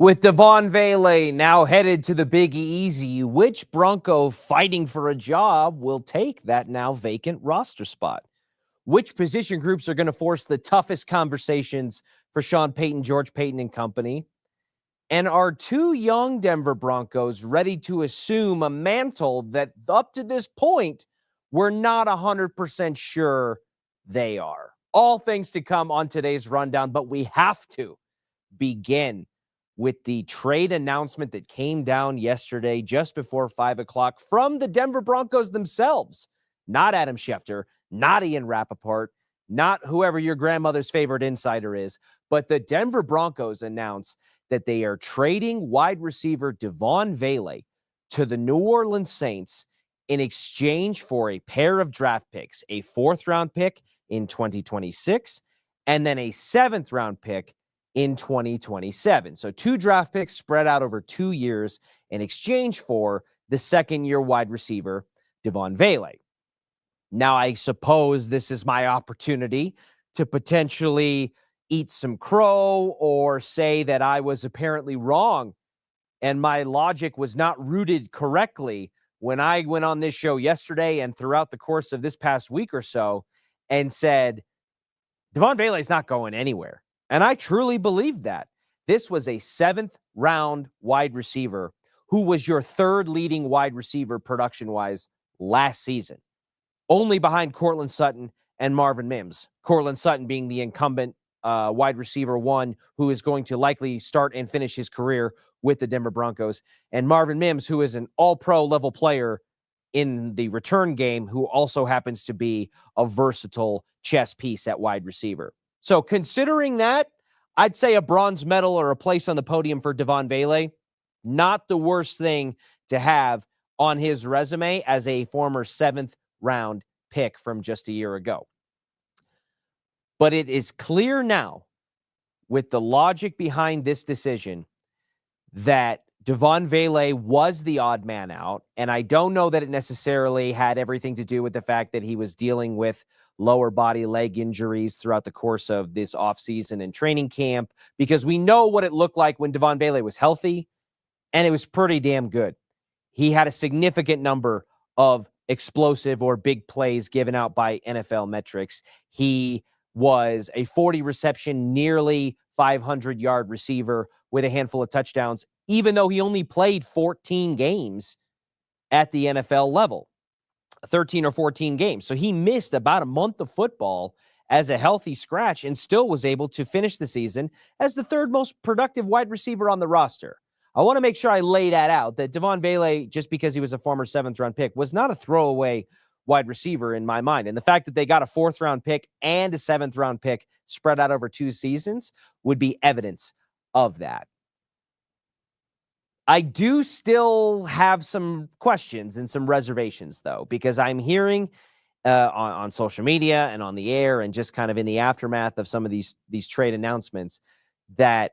With Devaughn Vele now headed to the Big Easy, which Bronco fighting for a job will take that now vacant roster spot? Which position groups are going to force the toughest conversations for Sean Payton, George Payton and company? And are two young Denver Broncos ready to assume a mantle that up to this point, we're not 100% sure they are? All things to come on today's rundown, but we have to begin with the trade announcement that came down yesterday just before 5 o'clock from the Denver Broncos themselves. Not Adam Schefter, not Ian Rappaport, not whoever your grandmother's favorite insider is, but the Denver Broncos announced that they are trading wide receiver Devaughn Vele to the New Orleans Saints in exchange for a pair of draft picks, a 4th-round pick in 2026 and then a 7th-round pick in 2027. So 2 draft picks spread out over 2 years in exchange for the second-year wide receiver, Devaughn Vele. Now, I suppose this is my opportunity to potentially eat some crow or say that I was apparently wrong and my logic was not rooted correctly when I went on this show yesterday and throughout the course of this past week or so and said, Devaughn Vele is not going anywhere. And I truly believed that. This was a 7th-round wide receiver who was your 3rd leading wide receiver production-wise last season, only behind Courtland Sutton and Marvin Mims. Courtland Sutton being the incumbent wide receiver 1 who is going to likely start and finish his career with the Denver Broncos, and Marvin Mims, who is an all-pro level player in the return game, who also happens to be a versatile chess piece at wide receiver. So considering that, I'd say a bronze medal or a place on the podium for Devaughn Vele, not the worst thing to have on his resume as a former 7th-round pick from just a year ago. But it is clear now, with the logic behind this decision, that Devaughn Vele was the odd man out, and I don't know that it necessarily had everything to do with the fact that he was dealing with lower body leg injuries throughout the course of this offseason and training camp, because we know what it looked like when Devaughn Vele was healthy, and it was pretty damn good. He had a significant number of explosive or big plays given out by NFL metrics. He was a 40-reception, nearly 500-yard receiver with a handful of touchdowns, even though he only played 14 games at the NFL level. 13 or 14 games. So he missed about a month of football as a healthy scratch and still was able to finish the season as the 3rd most productive wide receiver on the roster. I want to make sure I lay that out, that Devaughn Vele, just because he was a former 7th-round pick, was not a throwaway wide receiver in my mind. And the fact that they got a 4th-round pick and a 7th-round pick spread out over 2 seasons would be evidence of that. I do still have some questions and some reservations, though, because I'm hearing on social media and on the air and just kind of in the aftermath of some of these trade announcements that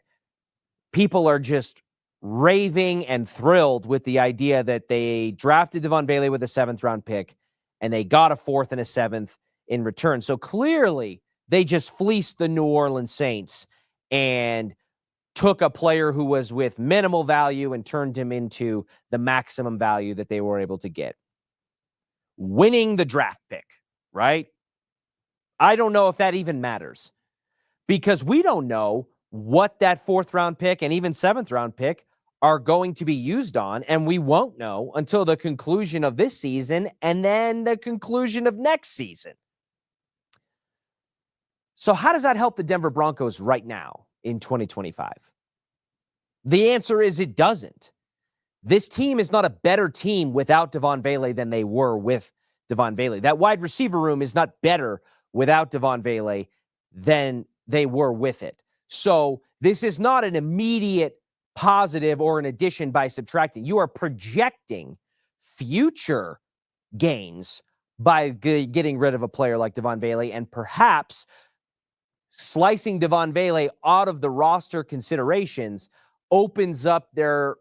people are just raving and thrilled with the idea that they drafted Devaughn Vele with a 7th-round pick and they got a 4th and a 7th in return. So clearly they just fleeced the New Orleans Saints and took a player who was with minimal value and turned him into the maximum value that they were able to get. Winning the draft pick, right? I don't know if that even matters because we don't know what that 4th-round pick and even 7th-round pick are going to be used on, and we won't know until the conclusion of this season and then the conclusion of next season. So how does that help the Denver Broncos right now in 2025? The answer is it doesn't. This team is not a better team without Devaughn Vele than they were with Devaughn Vele. That wide receiver room is not better without Devaughn Vele than they were with it. So this is not an immediate positive or an addition by subtracting. You are projecting future gains by getting rid of a player like Devaughn Vele and perhaps slicing Devaughn Vele out of the roster considerations opens up their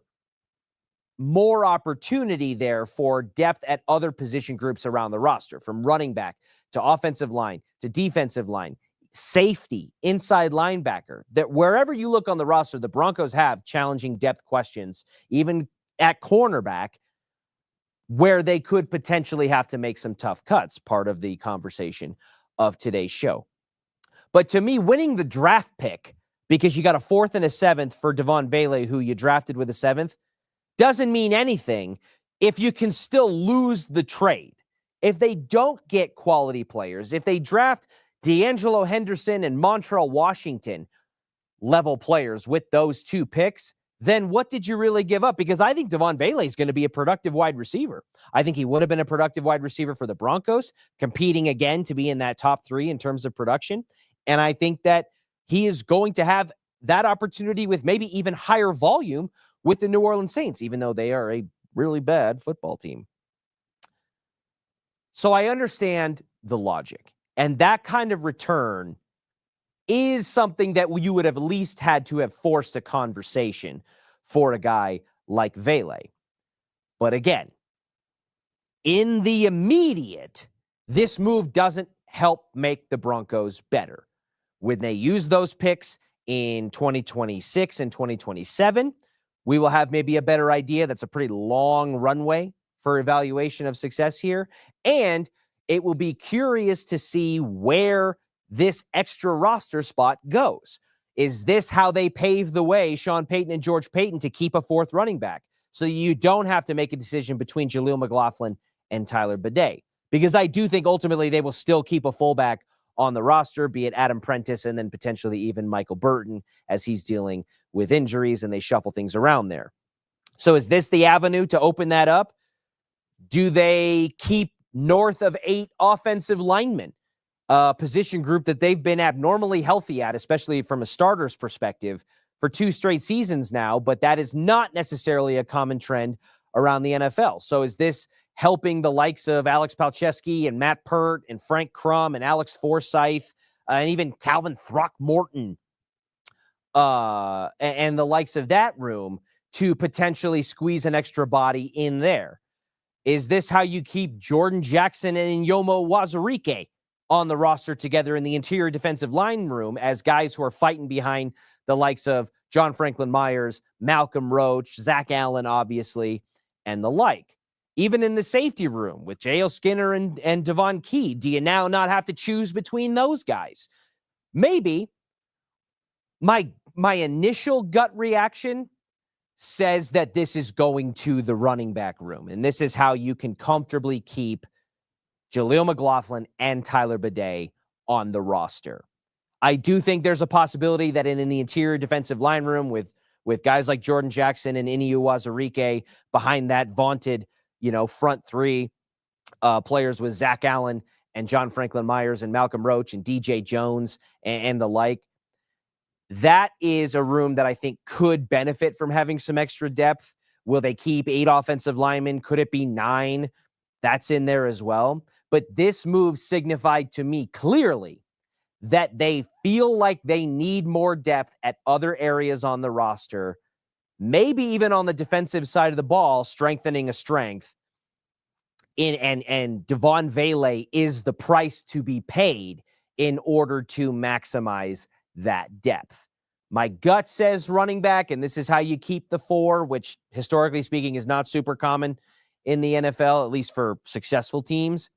more opportunity there for depth at other position groups around the roster, from running back to offensive line to defensive line, safety, inside linebacker, that wherever you look on the roster, the Broncos have challenging depth questions, even at cornerback, where they could potentially have to make some tough cuts, part of the conversation of today's show. But to me, winning the draft pick, because you got a 4th and a 7th for Devaughn Vele, who you drafted with a 7th, doesn't mean anything if you can still lose the trade. If they don't get quality players, if they draft D'Angelo Henderson and Montreal Washington level players with those 2 picks, then what did you really give up? Because I think Devaughn Vele is going to be a productive wide receiver. I think he would have been a productive wide receiver for the Broncos, competing again to be in that top 3 in terms of production. And I think that he is going to have that opportunity with maybe even higher volume with the New Orleans Saints, even though they are a really bad football team. So I understand the logic. And that kind of return is something that you would have at least had to have forced a conversation for a guy like Vele. But again, in the immediate, this move doesn't help make the Broncos better. When they use those picks in 2026 and 2027, we will have maybe a better idea. That's a pretty long runway for evaluation of success here. And it will be curious to see where this extra roster spot goes. Is this how they pave the way, Sean Payton and George Payton, to keep a 4th running back so you don't have to make a decision between Jaleel McLaughlin and Tyler Bidet? Because I do think ultimately they will still keep a fullback on the roster, be it Adam Prentice and then potentially even Michael Burton as he's dealing with injuries and they shuffle things around there. So is this the avenue to open that up? Do they keep north of 8 offensive linemen? Position group that they've been abnormally healthy at, especially from a starter's perspective, for 2 straight seasons now, but that is not necessarily a common trend around the NFL. So is this helping the likes of Alex Palczewski and Matt Pert and Frank Crum and Alex Forsyth and even Calvin Throckmorton and the likes of that room to potentially squeeze an extra body in there? Is this how you keep Jordan Jackson and Njomo Wazirike on the roster together in the interior defensive line room as guys who are fighting behind the likes of John Franklin Myers, Malcolm Roach, Zach Allen, obviously, and the like? Even in the safety room with J.L. Skinner and Devon Key, do you now not have to choose between those guys? Maybe. My initial gut reaction says that this is going to the running back room, and this is how you can comfortably keep Jaleel McLaughlin and Tyler Bidet on the roster. I do think there's a possibility that in the interior defensive line room with guys like Jordan Jackson and Iniu Wazirike behind that vaunted, front 3 players with Zach Allen and John Franklin Myers and Malcolm Roach and DJ Jones and the like. That is a room that I think could benefit from having some extra depth. Will they keep 8 offensive linemen? Could it be 9? That's in there as well. But this move signified to me clearly that they feel like they need more depth at other areas on the roster, maybe even on the defensive side of the ball, strengthening a strength. And Devaughn Vele is the price to be paid in order to maximize that depth. My gut says running back, and this is how you keep the 4, which historically speaking is not super common in the NFL, at least for successful teams,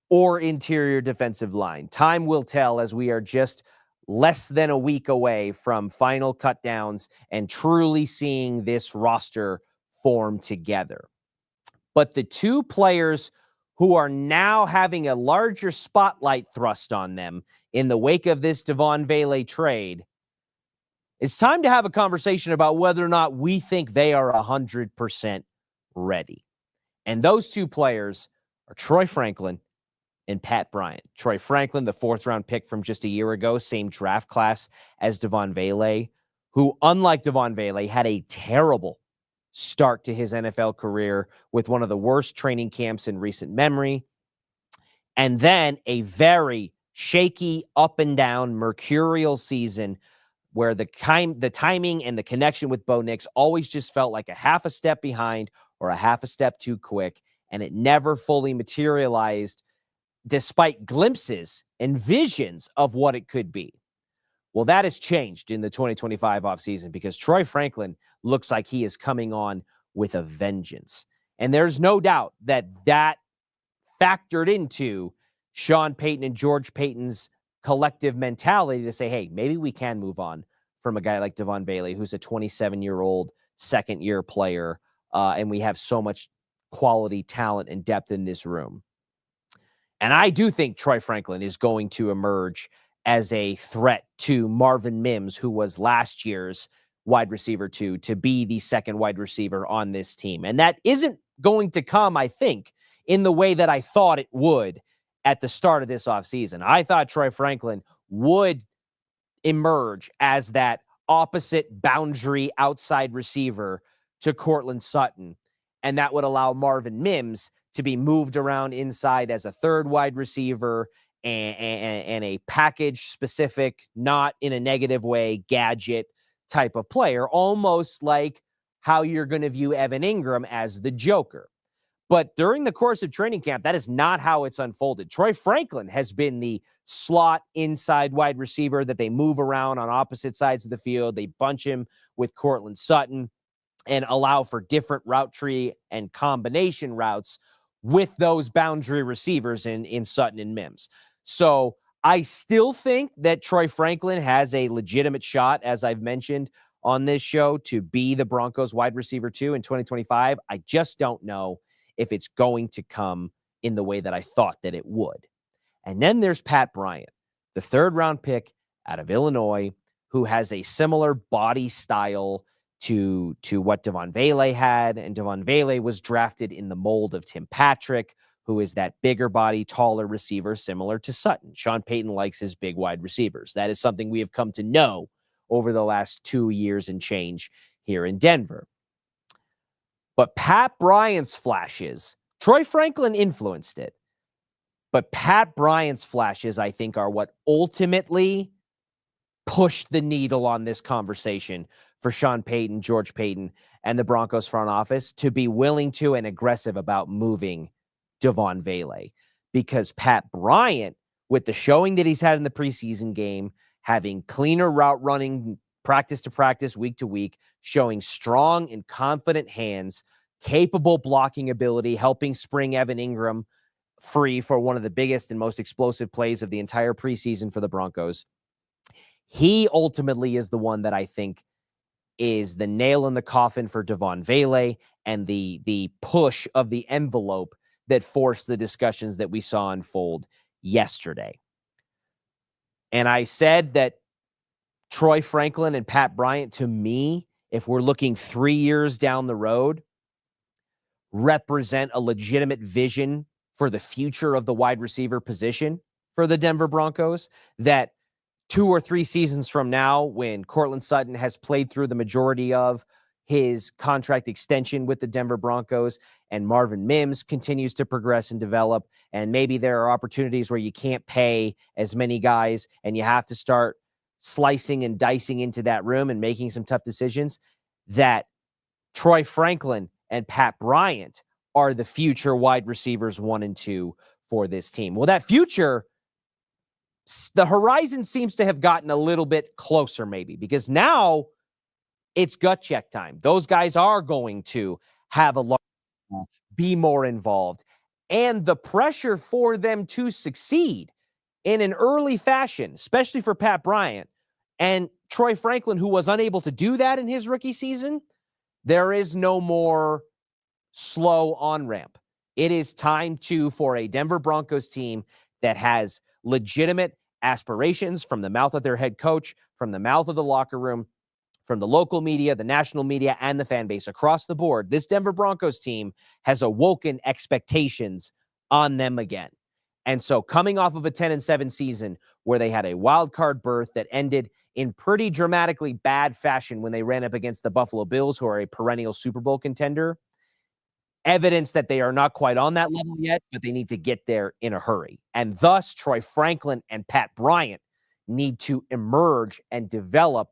or interior defensive line. Time will tell, as we are just less than a week away from final cutdowns and truly seeing this roster form together. But the 2 players who are now having a larger spotlight thrust on them in the wake of this Devaughn Vele trade, it's time to have a conversation about whether or not we think they are 100% ready. And those 2 players are Troy Franklin and Pat Bryant. Troy Franklin, the 4th-round pick from just a year ago, same draft class as Devaughn Vele, who, unlike Devaughn Vele, had a terrible start to his NFL career with one of the worst training camps in recent memory, and then a very shaky, up and down, mercurial season where the timing and the connection with Bo Nix always just felt like a half a step behind or a half a step too quick, and it never fully materialized despite glimpses and visions of what it could be. Well, that has changed in the 2025 offseason because Troy Franklin looks like he is coming on with a vengeance. And there's no doubt that that factored into Sean Payton and George Payton's collective mentality to say, hey, maybe we can move on from a guy like Devaughn Vele, who's a 27-year-old second-year player, and we have so much quality, talent, and depth in this room. And I do think Troy Franklin is going to emerge as a threat to Marvin Mims, who was last year's wide receiver to be the second wide receiver on this team. And that isn't going to come, I think, in the way that I thought it would at the start of this offseason. I thought Troy Franklin would emerge as that opposite boundary outside receiver to Courtland Sutton, and that would allow Marvin Mims to be moved around inside as a third wide receiver and a package-specific, not in a negative way, gadget type of player, almost like how you're going to view Evan Ingram as the Joker. But during the course of training camp, that is not how it's unfolded. Troy Franklin has been the slot inside wide receiver that they move around on opposite sides of the field. They bunch him with Courtland Sutton and allow for different route tree and combination routes with those boundary receivers in Sutton and Mims. So I still think that Troy Franklin has a legitimate shot, as I've mentioned on this show, to be the Broncos wide receiver 2 in 2025. I just don't know if it's going to come in the way that I thought that it would. And then there's Pat Bryant, the third-round pick out of Illinois, who has a similar body style to what Devaughn Vele had. And Devaughn Vele was drafted in the mold of Tim Patrick, who is that bigger body, taller receiver, similar to Sutton. Sean Payton likes his big wide receivers. That is something we have come to know over the last 2 years and change here in Denver. But Pat Bryant's flashes, Troy Franklin influenced it, but Pat Bryant's flashes, I think, are what ultimately pushed the needle on this conversation for Sean Payton, George Payton, and the Broncos front office to be willing to and aggressive about moving Devaughn Vele. Because Pat Bryant, with the showing that he's had in the preseason game, having cleaner route running practice to practice, week to week, showing strong and confident hands, capable blocking ability, helping spring Evan Ingram free for one of the biggest and most explosive plays of the entire preseason for the Broncos. He ultimately is the one that I think is the nail in the coffin for Devaughn Vele and the push of the envelope that forced the discussions that we saw unfold yesterday. And I said that Troy Franklin and Pat Bryant, to me, if we're looking 3 years down the road, represent a legitimate vision for the future of the wide receiver position for the Denver Broncos, that 2 or 3 seasons from now, when Courtland Sutton has played through the majority of his contract extension with the Denver Broncos and Marvin Mims continues to progress and develop, and maybe there are opportunities where you can't pay as many guys and you have to start slicing and dicing into that room and making some tough decisions, that Troy Franklin and Pat Bryant are the future wide receivers 1 and 2 for this team. Well, that future, the horizon seems to have gotten a little bit closer, maybe, because now it's gut check time. Those guys are going to have a lot, be more involved, and the pressure for them to succeed in an early fashion, especially for Pat Bryant and Troy Franklin, who was unable to do that in his rookie season. There is no more slow on-ramp. It is time for a Denver Broncos team that has legitimate aspirations from the mouth of their head coach, from the mouth of the locker room, from the local media, the national media, and the fan base across the board. This Denver Broncos team has awoken expectations on them again. And so coming off of a 10-7 season where they had a wild card berth that ended in pretty dramatically bad fashion when they ran up against the Buffalo Bills, who are a perennial Super Bowl contender, evidence that they are not quite on that level yet, but they need to get there in a hurry. And thus, Troy Franklin and Pat Bryant need to emerge and develop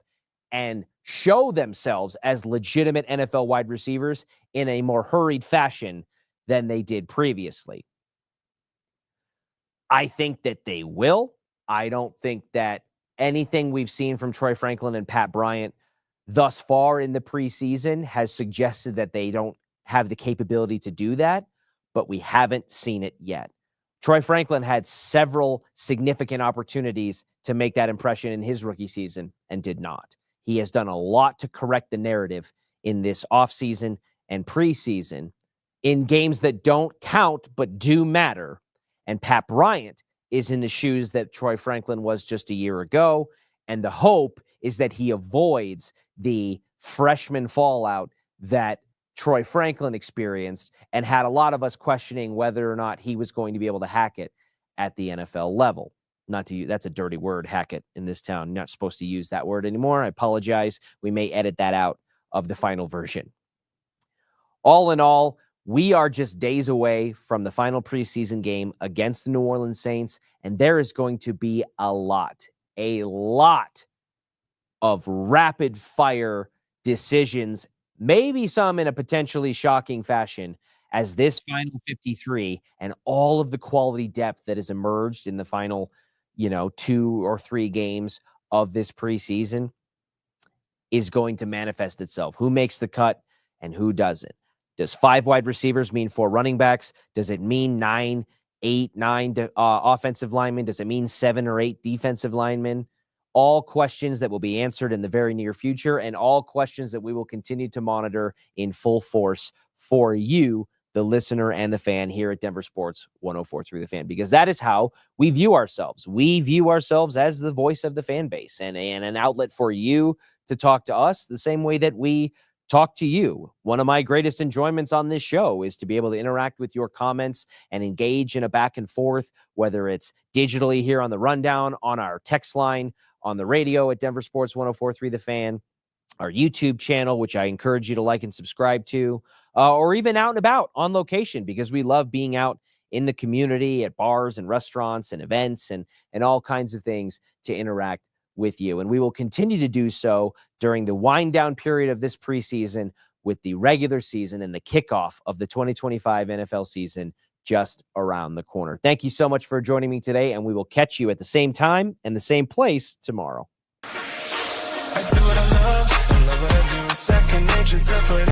and show themselves as legitimate NFL wide receivers in a more hurried fashion than they did previously. I think that they will. I don't think that anything we've seen from Troy Franklin and Pat Bryant thus far in the preseason has suggested that they don't have the capability to do that, but we haven't seen it yet. Troy Franklin had several significant opportunities to make that impression in his rookie season and did not. He has done a lot to correct the narrative in this offseason and preseason in games that don't count but do matter. And Pat Bryant is in the shoes that Troy Franklin was just a year ago. And the hope is that he avoids the freshman fallout that Troy Franklin experienced and had a lot of us questioning whether or not he was going to be able to hack it at the NFL level. Not to use, that's a dirty word, hack it, in this town. You're not supposed to use that word anymore. I apologize. We may edit that out of the final version. All in all, we are just days away from the final preseason game against the New Orleans Saints, and there is going to be a lot of rapid fire decisions, maybe some in a potentially shocking fashion, as this final 53 and all of the quality depth that has emerged in the final, 2 or 3 games of this preseason is going to manifest itself. Who makes the cut and who doesn't? Does 5 wide receivers mean 4 running backs? Does it mean 9 offensive linemen? Does it mean 7 or 8 defensive linemen? All questions that will be answered in the very near future, and all questions that we will continue to monitor in full force for you, the listener and the fan, here at Denver Sports 104.3 The Fan, because that is how we view ourselves. We view ourselves as the voice of the fan base and an outlet for you to talk to us the same way that we talk to you. One of my greatest enjoyments on this show is to be able to interact with your comments and engage in a back and forth, whether it's digitally here on the rundown, on our text line, on the radio at Denver Sports 104.3 The Fan, our YouTube channel, which I encourage you to like and subscribe to, or even out and about on location, because we love being out in the community at bars and restaurants and events and all kinds of things to interact with you. And we will continue to do so during the wind down period of this preseason, with the regular season and the kickoff of the 2025 NFL season just around the corner. Thank you so much for joining me today, and we will catch you at the same time and the same place tomorrow. I do what I love what I do. Second nature to put